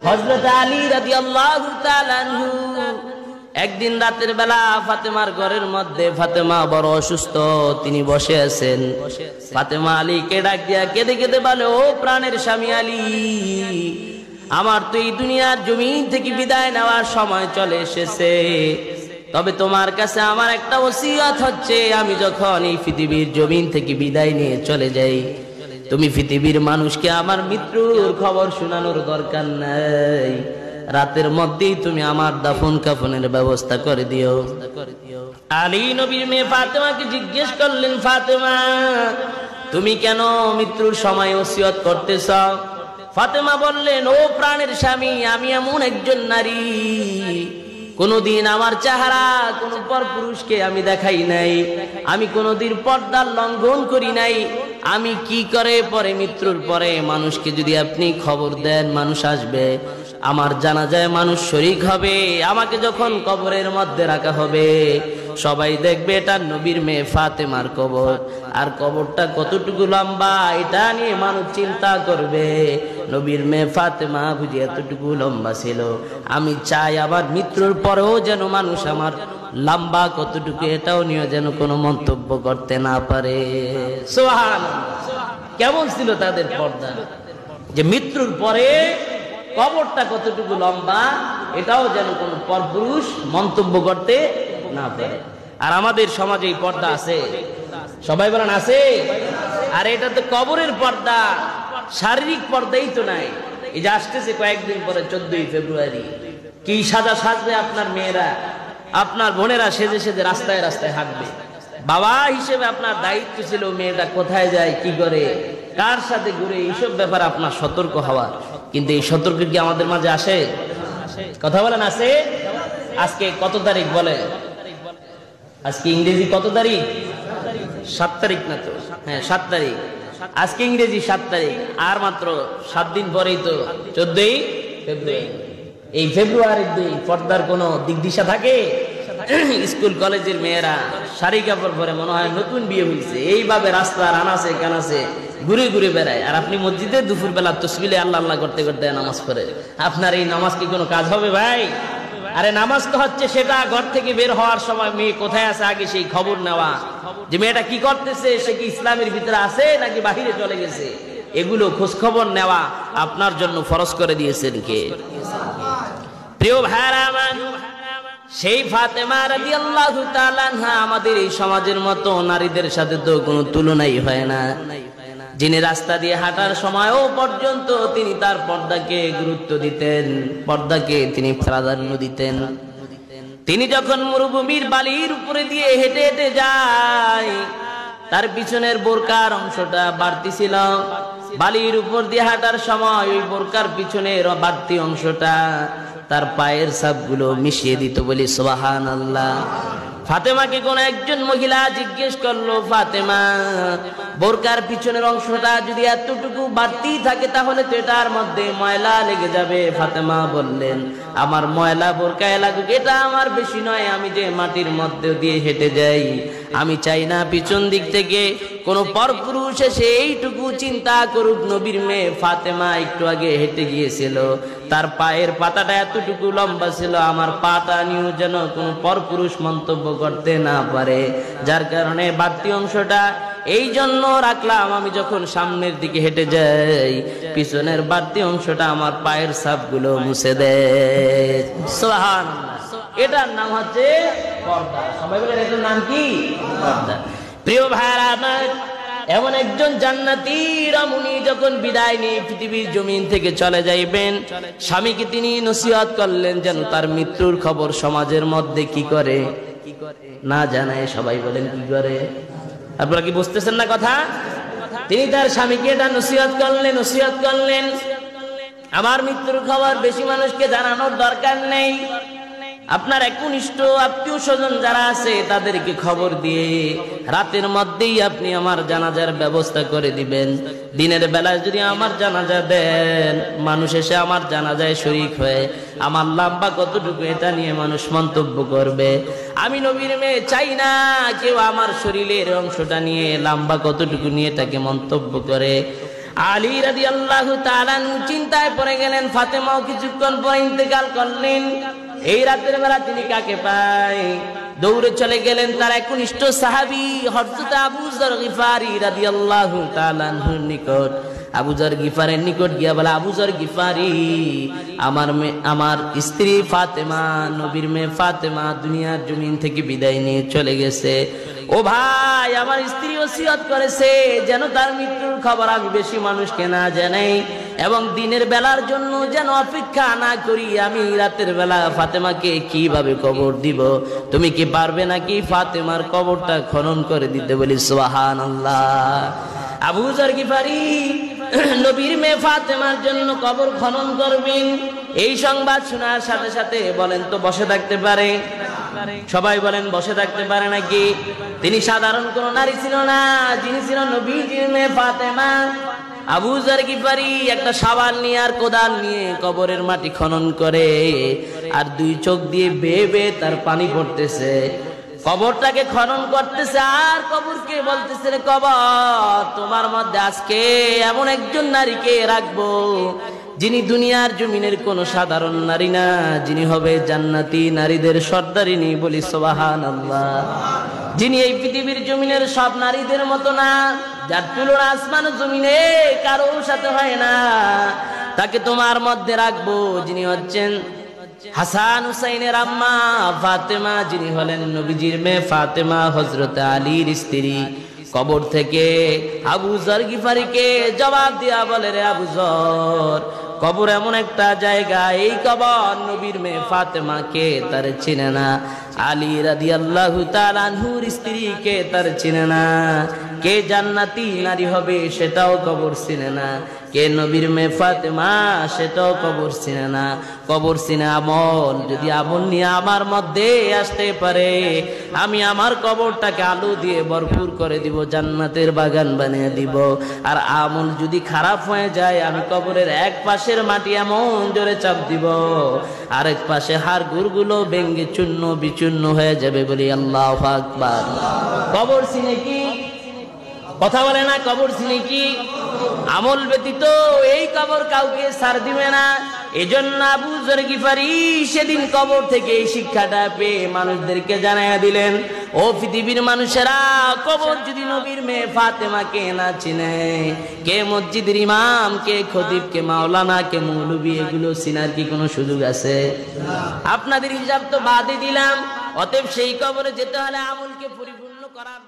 হযরত আলী রাদিয়াল্লাহু তাআলা আনহু একদিন রাতের বেলা ফাতেমার ঘরের মধ্যে, ফাতেমা বড় অসুস্থ, তিনি বসে আছেন। ফাতেমা আলীকে ডাক দিয়া কেঁদে কেঁদে বলে, ও প্রাণের স্বামী আলী, আমার তো এই দুনিয়ার জমিন থেকে বিদায় নেওয়ার সময় চলে এসেছে। তবে তোমার কাছে আমার একটা ওসিয়ত হচ্ছে, আমি যখন এই পৃথিবীর জমিন থেকে বিদায় নিয়ে চলে যাই, তুমি পৃথিবীর মানুষকে আমার মৃত্যুর খবর শোনানোর দরকার নাই। রাতের মধ্যেই তুমি আমার দাফন কাফনের ব্যবস্থা করে দিও। আলী নবীর মেয়ে ফাতেমাকে জিজ্ঞেস করলেন, ফাতেমা, তুমি কেন মৃত্যুর সময় ওসিয়ত করতেছ? ফাতেমা বললেন, ও প্রাণের স্বামী, আমি এমন একজন নারী, কোনদিন আমার চেহারা কোন পরপুরুষকে আমি দেখাই নাই, আমি কোনদিন পর্দার লঙ্ঘন করি নাই। আমি কি করে পরে মৃত্যুর পরে মানুষকে যদি আপনি খবর দেন, মানুষ আসবে, আমার জানাজায় মানুষ শরীক হবে, আমাকে যখন কবরের মধ্যে রাখা হবে সবাই দেখবে এটা নবীর মেয়ে ফাতেমার কবর, আর কবরটা কতটুকু লম্বা এটা নিয়ে মানুষ চিন্তা করবে। নবীর মেয়ে ফাতেমা বুঝি এতটুকু লম্বা ছিল, আমি চাই আবার মৃত্যুর পরেও যেন মানুষ আমার লম্বা কতটুকু এটাও নিয়ে যেন কোনো মন্তব্য করতে না পারে। সুবহানাল্লাহ, কেমন ছিল তাদের পর্দা, যে মৃত্যুর পরে কবরটা কতটুকু লম্বা এটাও যেন কোন পরপুরুষ মন্তব্য করতে না পারে। আর আমাদের সমাজে এই পর্দা আছে, সবাই বলেন আছে। আর এটা তো কবরের পর্দা, শারীরিক পর্দাই তো নাই। এই যে আসতেছে কয়েকদিন পরে 14ই ফেব্রুয়ারি, কি সাজা সাজবে আপনার মেয়েরা, আপনার বোনেরা সেজে সেজে রাস্তায় রাস্তায় হাঁটবে। বাবা হিসেবে আপনার দায়িত্ব ছিল মেয়েটা কোথায় যায়, কি করে, কার সাথে ঘুরে, এইসব ব্যাপারে আপনার সতর্ক হওয়া। কিন্তু এই সতর্ক কি আমাদের মাঝে আসে? কথা বলেন আছে? আজকে কত তারিখ বলে? আজকে ইংরেজি কত তারিখ? 7 তারিখ না তো? হ্যাঁ 7 তারিখ। আজকে ইংরেজি 7 তারিখ, আর মাত্র 7 দিন পরেই তো 14ই ফেব্রুয়ারি। এই ফেব্রুয়ারির দিন পর্দার কোনো দিক দিশা থাকে? স্কুল কলেজের মেয়েরা শাড়ি কাপড় পরে মনে হয় নতুন বিয়ে হয়েছে, এইভাবে রাস্তার আনাচে কানাচে ঘুরে ঘুরে বেড়ায়। আর আপনি মসজিদে দুপুর বেলা তসবিলে আল্লাহ আল্লাহ করতে করতে নামাজ পড়ে। আপনার এই নামাজ কি কোনো কাজ হবে ভাই? আরে নামাজ তো হচ্ছে সেটা ঘর থেকে বের হওয়ার সময় মেয়ে কোথায় আছে আগে সেই খবর নেওয়া, যে মেয়েটা কি করতেছে, সে কি ইসলামের ভিতরে আছে নাকি বাহিরে চলে গেছে, এগুলো খোঁজ খবর নেওয়া আপনার জন্য ফরজ করে দিয়েছেন কে? প্রিয় ভাইরা আমার, সেই ফাতেমা রাদিয়াল্লাহু তাআলা আনহা আমাদের এই সমাজের মতো নারীদের সাথে তো কোনো তুলনাই হয় না, যিনি রাস্তা দিয়ে হাঁটার সময়ও পর্যন্ত তিনি তার পর্দাকে গুরুত্ব দিতেন, পর্দাকে তিনি প্রাধান্য দিতেন। তিনি যখন মরুভূমির বালির উপরে দিয়ে হেঁটে হেঁটে যায়, তার পিছনের বোরকার অংশটা বাড়তি ছিল। বালির উপর দিয়ে হাঁটার সময় ওই বোরকার পিছনের বাড়তি অংশটা তার পায়ের ছাপগুলো মিশিয়ে দিত, বলি সুবহানাল্লাহ। ফাতেমাকে কোন একজন মহিলা জিজ্ঞেস করলো, ফাতেমা, বোরকার পিছনের অংশটা যদি এতটুকু বাড়তি থাকে তাহলে তো এটার মধ্যে ময়লা লেগে যাবে। ফাতেমা বললেন, আমার ময়লা বোরকায় লাগুক এটা আমার বেশি নয়, আমি যে মাটির মধ্যে দিয়ে হেঁটে যাই, আমি চাই না পিছন দিক থেকে কোন পরপুরুষ এসে এইটুকু চিন্তা করুক। নবীর মেয়ে ফাতেমা একটু আগে হেঁটে গিয়েছিল, তার পায়ের পাতাটা এতটুকু লম্বা ছিল, আমার পাটা নিয়েও যেন কোন পরপুরুষ মন্তব্য করতে না পারে। যার কারণে বাড়তি অংশটা এই জন্য রাখলাম, আমি যখন সামনের দিকে হেঁটে যাই পিছনের বাড়তি অংশটা আমার পায়ের ছাপগুলো মুছে দেয়। সুবহানাল্লাহ। এটার নাম হচ্ছে পর্দা। সবাই বলেন এটার নাম কি? পর্দা। প্রিয় ভাইরা আমার, এমন একজন জান্নাতি রমণী যখন বিদায় নিয়ে পৃথিবীর জমিন থেকে চলে যাইবেন, স্বামীকে তিনি নসিহত করলেন যেন তার মৃত্যুর খবর সমাজের মধ্যে কি করে না জানায়। সবাই বলেন কি করে? আপনারা কি বুঝতেছেন না কথা? তিনি তার স্বামীকে এটা নসিহত করলেন, আমার মৃত্যুর খবর বেশি মানুষকে জানানোর দরকার নেই। আপনার একনিষ্ঠ আত্মীয় স্বজন যারা আছে তাদেরকে খবর দিয়ে রাতের মধ্যেই আপনি আমার জানাজার ব্যবস্থা করে দিবেন। দিনের বেলায় যদি আমার জানাজা দেন, মানুষ এসে আমার জানাজায় শরীক হয়ে আমার লম্বা কতটুকু এটা নিয়ে মানুষ মন্তব্য করবে। আমি নবীর মেয়ে চাই না কেউ আমার শরীরের অংশটা নিয়ে লম্বা কতটুকু নিয়ে তাকে মন্তব্য করে। আলী রাদিয়াল্লাহু তাআলা চিন্তায় পড়ে গেলেন, ফাতেমাও কিছুক্ষণ পরে ইন্তেকাল করলেন। এই রাতের বেলা তিনি কাকে পায়? দৌড়ে চলে গেলেন তার একনিষ্ঠ সাহাবী হযরত আবু যর গিফারি রাদিয়াল্লাহু তাআলা আনহুর নিকট। আবু যর গিফারের নিকট গিয়া বলে, আবু যর গিফারি, আমার স্ত্রী ফাতেমা, নবীর মেয়ে ফাতেমা দুনিয়ার জমিন থেকে বিদায় নিয়ে চলে গেছে। ও ভাই, আমার স্ত্রী ওসিয়ত করেছে যেন তার মৃত্যুর খবর আমি বেশি মানুষকে না জানাই এবং দিনের বেলার জন্য যেন অপেক্ষা না করি। আমি রাতের বেলা ফাতেমাকে কিভাবে কবর দিব? তুমি কি পারবে নাকি ফাতেমার কবরটা খনন করে দিতে? বলি সুবহানাল্লাহ। আবু যর গিফারি নবীর মেয়ে ফাতেমার জন্য কবর খনন করবেন, এই সংবাদ শোনার সাথে সাথে বলেন তো বসে থাকতে পারে? সবাই বলেন বসে থাকতে পারে নাকি? তিনি সাধারণ কোন নারী ছিল না, যিনি ছিল নবীজির মেয়ে ফাতেমা। আবু যর গিফারি একটা শাবাল নিয়ে আর কোদাল নিয়ে কবরের মাটি খনন করে, আর দুই চোখ দিয়ে বেয়ে বেয়ে তার পানি পড়তেছে। কবরটাকে খনন করতেছে আর কবরকে বলতেছে, রে কবর, তোমার মধ্যে আজকে এমন একজন নারীকে রাখবো যিনি দুনিয়ার জমিনের কোন সাধারণ নারী না, যিনি হবে জান্নাতি নারীদের সর্দারিনী। বলি সুবহানাল্লাহ। যিনি এই পৃথিবীর জমিনের সব নারীদের মতো না, যার তুলনা আসমান জমিনে কারো সাথে হয় না, তাকে তোমার মধ্যে রাখবো, যিনি হচ্ছেন হাসান হুসাইনের আম্মা ফাতেমা, যিনি হলেন নবীজির মেয়ে ফাতেমা, হযরত আলীর স্ত্রী। কবর থেকে আবু যর গিফারিকে জবাব দিয়া বলে, রে আবু যর, কবর এমন একটা জায়গা, এই কবর নবীর মেয়ে ফাতেমাকে তার চিনে না, আলী রাদিয়াল্লাহু তাআলা আনহুর স্ত্রীকে তার চিনে না, কে জান্নাতি নারী হবে সেটাও কবর চিনে না, কে নবীর মেয়ে ফাতেমা সেটাও কবর চিনে না। কবর চিনে আমল, যদি আমল নিয়ে আমার মধ্যে আসতে পারে, আমি আমার কবরটাকে আলো দিয়ে ভরপুর করে দিব, জান্নাতের বাগান বানিয়ে দিব। আর আমল যদি খারাপ হয়ে যায়, আমি কবরের এক পাশের মাটি এমন জোরে চাপ দিব, আরেক পাশে হাড় গুড়গুলো ভেঙ্গে চূর্ণ বিচূর্ণ হয়ে যাবে। বলি আল্লাহু আকবার। কবর চিনে কি? কথা বলে না, কবর চিনে কি? আমল ব্যতীত এই কবর কাউকে ছাড় দিবে না। এজন্য আবু যর গিফারি সেদিন কবর থেকে এই শিক্ষাটা পেয়ে মানুষদেরকে জানাইয়া দিলেন, ও পৃথিবীর মানুষেরা, কবর যদি নবীর মেয়ে ফাতেমাকে না চিনে, কে মসজিদের ইমাম, কে খতিব, কে মাওলানা, কে মৌলবী, এগুলো চিনার কি কোনো সুযোগ আছে? আপনাদের হিসাব তো বাদই দিলাম। অতএব সেই কবরে যেতে হলে আমলকে পরিপূর্ণ করার